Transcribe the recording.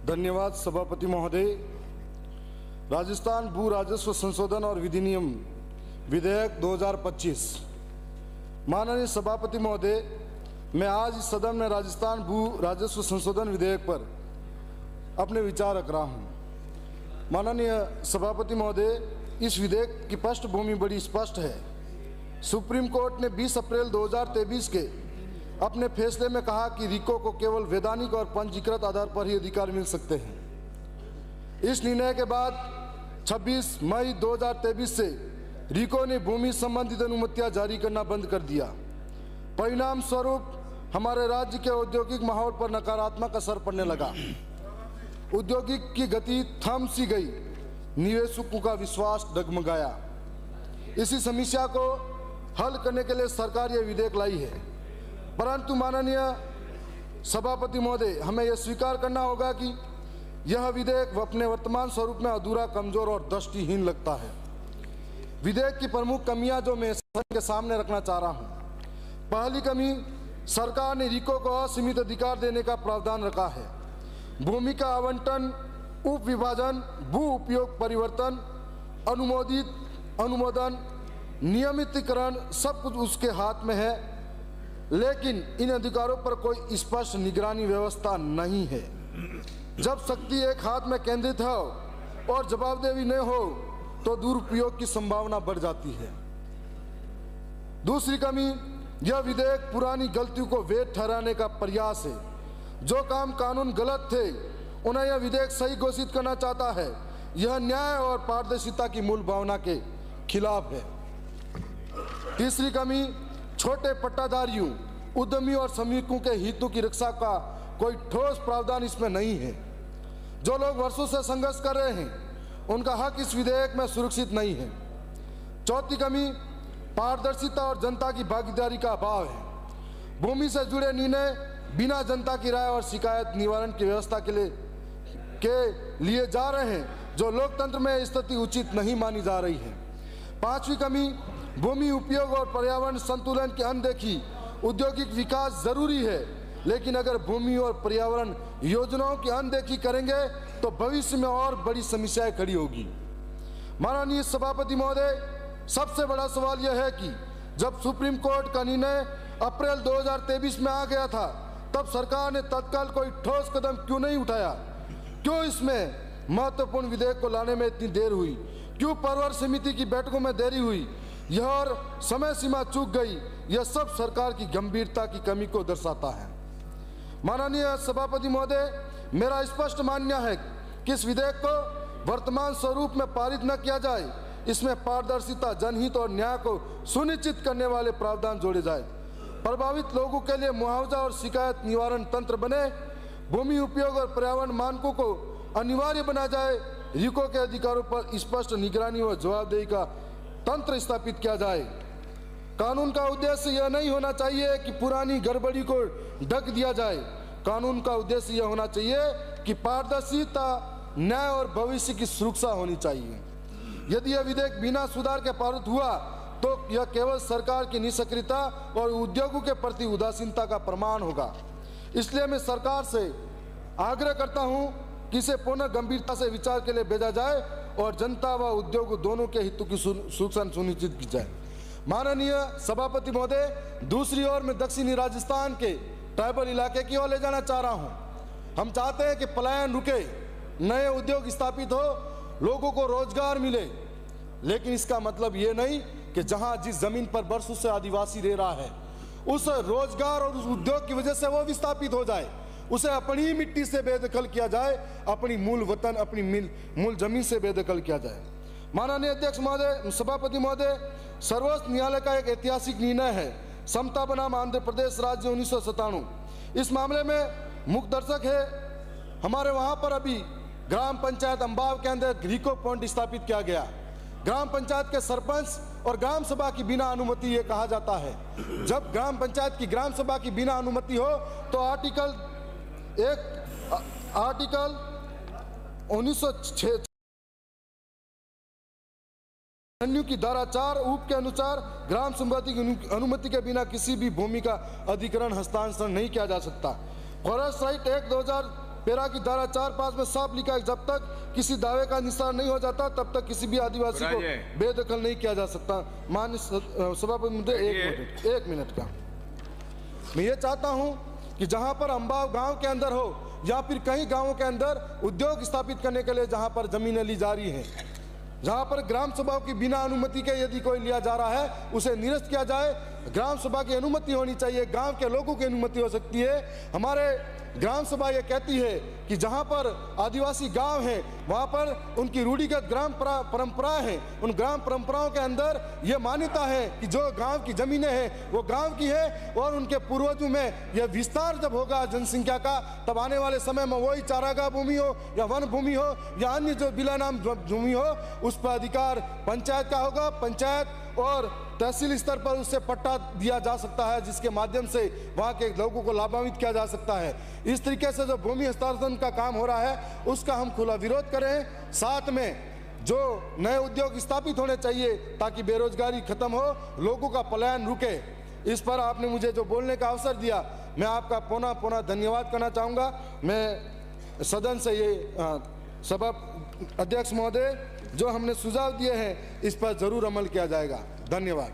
धन्यवाद सभापति महोदय। राजस्थान भू राजस्व संशोधन और विधिनियम विधेयक 2025। माननीय सभापति महोदय, मैं आज इस सदन में राजस्थान भू राजस्व संशोधन विधेयक पर अपने विचार रख रहा हूं। माननीय सभापति महोदय, इस विधेयक की पृष्ठभूमि बड़ी स्पष्ट है। सुप्रीम कोर्ट ने 20 अप्रैल 2023 के अपने फैसले में कहा कि रिको को केवल वैधानिक और पंजीकृत आधार पर ही अधिकार मिल सकते हैं। इस निर्णय के बाद 26 मई 2023 से रिको ने भूमि संबंधित अनुमतियां जारी करना बंद कर दिया। परिणाम स्वरूप हमारे राज्य के औद्योगिक माहौल पर नकारात्मक असर पड़ने लगा। औद्योगिक की गति थम सी गई, निवेशकों का विश्वास डगमगाया। इसी समस्या को हल करने के लिए सरकार यह विधेयक लाई है, परंतु माननीय सभापति महोदय, हमें यह स्वीकार करना होगा कि यह विधेयक अपने वर्तमान स्वरूप में अधूरा, कमजोर और दृष्टिहीन लगता है। विधेयक की प्रमुख कमियां जो मैं सदन के सामने रखना चाह रहा हूं। पहली कमी, सरकार ने रिको को असीमित अधिकार देने का प्रावधान रखा है। भूमि का आवंटन, उप विभाजन, भू उपयोग परिवर्तन, अनुमोदन, नियमितीकरण सब कुछ उसके हाथ में है, लेकिन इन अधिकारों पर कोई स्पष्ट निगरानी व्यवस्था नहीं है। जब शक्ति एक हाथ में केंद्रित हो और जवाबदेही न हो तो दुरुपयोग की संभावना बढ़ जाती है। दूसरी कमी, यह विधेयक पुरानी गलतियों को वैध ठहराने का प्रयास है। जो काम कानून गलत थे उन्हें यह विधेयक सही घोषित करना चाहता है। यह न्याय और पारदर्शिता की मूल भावना के खिलाफ है। तीसरी कमी, छोटे पट्टाधारियों, उद्यमियों और श्रमिकों के हितों की रक्षा का कोई ठोस प्रावधान इसमें नहीं है। जो लोग वर्षों से संघर्ष कर रहे हैं उनका हक इस विधेयक में सुरक्षित नहीं है। चौथी कमी, पारदर्शिता और जनता की भागीदारी का अभाव है। भूमि से जुड़े निर्णय बिना जनता की राय और शिकायत निवारण की व्यवस्था के लिए जा रहे हैं, जो लोकतंत्र में स्थिति उचित नहीं मानी जा रही है। पांचवी कमी, भूमि उपयोग और पर्यावरण संतुलन की अनदेखी। औद्योगिक विकास जरूरी है, लेकिन अगर भूमि और पर्यावरण योजनाओं की अनदेखी करेंगे तो भविष्य में और बड़ी समस्याएं खड़ी होगी। माननीय सभापति महोदय, सबसे बड़ा सवाल यह है कि जब सुप्रीम कोर्ट का निर्णय अप्रैल 2023 में आ गया था, तब सरकार ने तत्काल कोई ठोस कदम क्यों नहीं उठाया? क्यों इसमें महत्वपूर्ण विधेयक को लाने में इतनी देर हुई? क्यों परवर समिति की बैठकों में देरी हुई? यह और समय सीमा चूक गई। यह सब सरकार की गंभीरता की कमी को दर्शाता है। माननीय सभापति महोदय, मेरा स्पष्ट मानना है कि इस विधेयक को वर्तमान स्वरूप में पारित न किया जाए। इसमें पारदर्शिता, जनहित और न्याय को सुनिश्चित करने वाले प्रावधान जोड़े जाए। प्रभावित लोगों के लिए मुआवजा और शिकायत निवारण तंत्र बने। भूमि उपयोग और पर्यावरण मानकों को अनिवार्य बना जाए। रिको के अधिकारों पर स्पष्ट निगरानी और जवाबदेही का तंत्र स्थापित किया जाए। कानून का उद्देश्य यह नहीं होना चाहिए कि पुरानी गड़बड़ी को ढक दिया जाए। कानून का उद्देश्य यह होना चाहिए कि पारदर्शिता, न्याय और भविष्य की सुरक्षा होनी चाहिए। यदि यह विधेयक बिना सुधार के पारित हुआ तो यह केवल सरकार की निष्क्रियता और उद्योगों के प्रति उदासीनता का प्रमाण होगा। इसलिए मैं सरकार से आग्रह करता हूं कि इसे पुनः गंभीरता से विचार के लिए भेजा जाए और जनता व उद्योग दोनों के हितों की सुरक्षा सुनिश्चित की जाए। माननीय सभापति महोदय, दूसरी ओर मैं दक्षिणी राजस्थान के ट्राइबल इलाके की ओर ले जाना चाह रहा हूं। हम चाहते हैं कि पलायन रुके, नए उद्योग स्थापित हो, लोगों को रोजगार मिले, लेकिन इसका मतलब ये नहीं कि जहां जिस जमीन पर वर्षों से आदिवासी रह रहा है उस रोजगार और उस उद्योग की वजह से वो विस्थापित हो जाए। उसे अपनी ही मिट्टी से बेदखल किया जाए, अपनी मूल वतन, अपनी मूल जमीन से बेदखल किया जाए। माननीय अध्यक्ष महोदय, सभापति महोदय, सर्वोच्च न्यायालय का एक ऐतिहासिक निर्णय है समता बनाम आंध्र प्रदेश राज्य 1997। इस मामले में मुख्य दर्शक है हमारे वहां पर अभी ग्राम पंचायत अंबाव के अंदर रिको पॉइंट स्थापित किया गया। ग्राम पंचायत के सरपंच और ग्राम सभा की बिना अनुमति ये कहा जाता है। जब ग्राम पंचायत की ग्राम सभा की बिना अनुमति हो तो आर्टिकल 1906 की धारा 4 उप के अनुसार ग्राम संपत्ति की अनुमति के बिना किसी भी भूमि का अधिग्रहण हस्तांतरण नहीं किया जा सकता। फॉरेस्ट राइट एक्ट पेरा की धारा 4(5) में साफ लिखा है, जब तक किसी दावे का निस्तार नहीं हो जाता तब तक किसी भी आदिवासी को बेदखल नहीं किया जा सकता। माननीय सभापति महोदय, एक मिनट का मैं ये चाहता हूं कि जहां पर अंबाव गांव के अंदर हो या फिर कहीं गांवों के अंदर उद्योग स्थापित करने के लिए जहां पर जमीनें ली जा रही हैं, जहां पर ग्राम सभा की बिना अनुमति के यदि कोई लिया जा रहा है उसे निरस्त किया जाए। ग्राम सभा की अनुमति होनी चाहिए, गांव के लोगों की अनुमति हो सकती है। हमारे ग्राम सभा ये कहती है कि जहां पर आदिवासी गांव हैं वहां पर उनकी रूढ़िगत ग्राम परंपराएं हैं, उन ग्राम परंपराओं के अंदर ये मान्यता है कि जो गांव की जमीनें हैं वो गांव की है, और उनके पूर्वजों में यह विस्तार जब होगा जनसंख्या का, तब आने वाले समय में वही चारागाह भूमि हो या वन भूमि हो या अन्य जो बिला नाम भूमि हो, उस पर अधिकार पंचायत का होगा। पंचायत और तहसील स्तर पर उससे पट्टा दिया जा सकता है, जिसके माध्यम से वहां के लोगों को लाभान्वित किया जा सकता है। इस तरीके से जो भूमि हस्तांतरण का काम हो रहा है उसका हम खुला विरोध करें। साथ में जो नए उद्योग स्थापित होने चाहिए ताकि बेरोजगारी खत्म हो, लोगों का पलायन रुके। इस पर आपने मुझे जो बोलने का अवसर दिया, मैं आपका पुनः धन्यवाद करना चाहूँगा। मैं सदन से ये सभा अध्यक्ष महोदय जो हमने सुझाव दिए हैं इस पर जरूर अमल किया जाएगा। धन्यवाद।